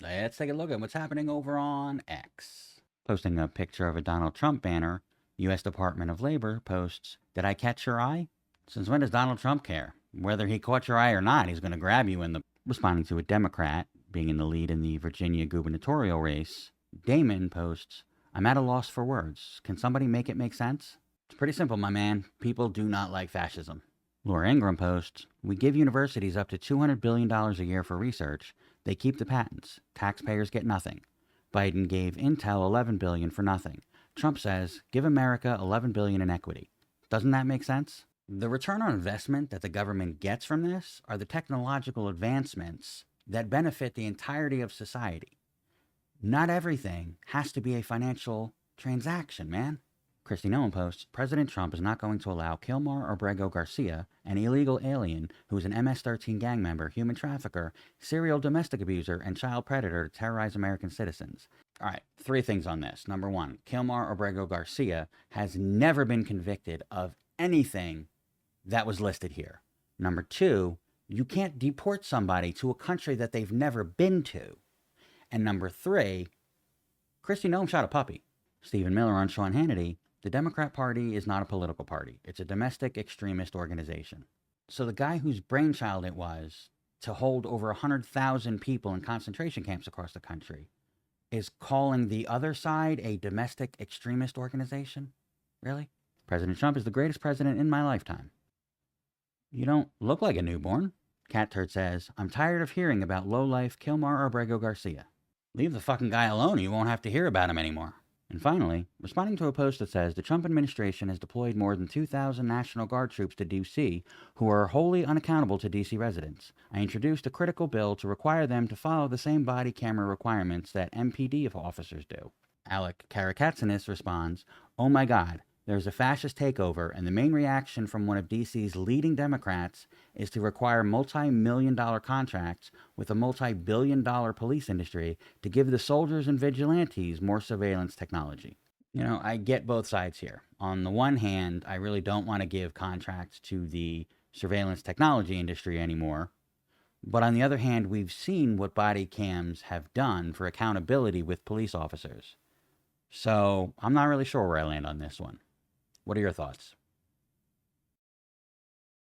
Let's take a look at what's happening over on X. Posting a picture of a Donald Trump banner, U.S. Department of Labor posts, "Did I catch your eye?" Since when does Donald Trump care? Whether he caught your eye or not, he's going to grab you in the. Responding to a Democrat being in the lead in the Virginia gubernatorial race, Damon posts, "I'm at a loss for words. Can somebody make it make sense?" It's pretty simple, my man. People do not like fascism. Laura Ingraham posts, "We give universities up to $200 billion a year for research. They keep the patents. Taxpayers get nothing. Biden gave Intel $11 billion for nothing. Trump says, give America $11 billion in equity." Doesn't that make sense? The return on investment that the government gets from this are the technological advancements that benefit the entirety of society. Not everything has to be a financial transaction, man. Christy Nolan posts, "President Trump is not going to allow Kilmar Obrego Garcia, an illegal alien who is an MS-13 gang member, human trafficker, serial domestic abuser, and child predator to terrorize American citizens." All right, three things on this. Number one, Kilmar Obrego Garcia has never been convicted of anything that was listed here. Number two, you can't deport somebody to a country that they've never been to. And number three, Christy Nolan shot a puppy. Stephen Miller on Sean Hannity, "The Democrat Party is not a political party. It's a domestic extremist organization." So the guy whose brainchild it was to hold over 100,000 people in concentration camps across the country is calling the other side a domestic extremist organization? Really? President Trump is the greatest president in my lifetime. You don't look like a newborn. Cat Turd says, "I'm tired of hearing about lowlife Kilmar Obrego Garcia." Leave the fucking guy alone or you won't have to hear about him anymore. And finally, responding to a post that says, "The Trump administration has deployed more than 2,000 National Guard troops to D.C. who are wholly unaccountable to D.C. residents. I introduced a critical bill to require them to follow the same body camera requirements that MPD officers do." Alec Karakatsanis responds, "Oh my God, there's a fascist takeover, and the main reaction from one of DC's leading Democrats is to require multi-million-dollar contracts with a multi-billion-dollar police industry to give the soldiers and vigilantes more surveillance technology." You know, I get both sides here. On the one hand, I really don't want to give contracts to the surveillance technology industry anymore. But on the other hand, we've seen what body cams have done for accountability with police officers. So I'm not really sure where I land on this one. What are your thoughts?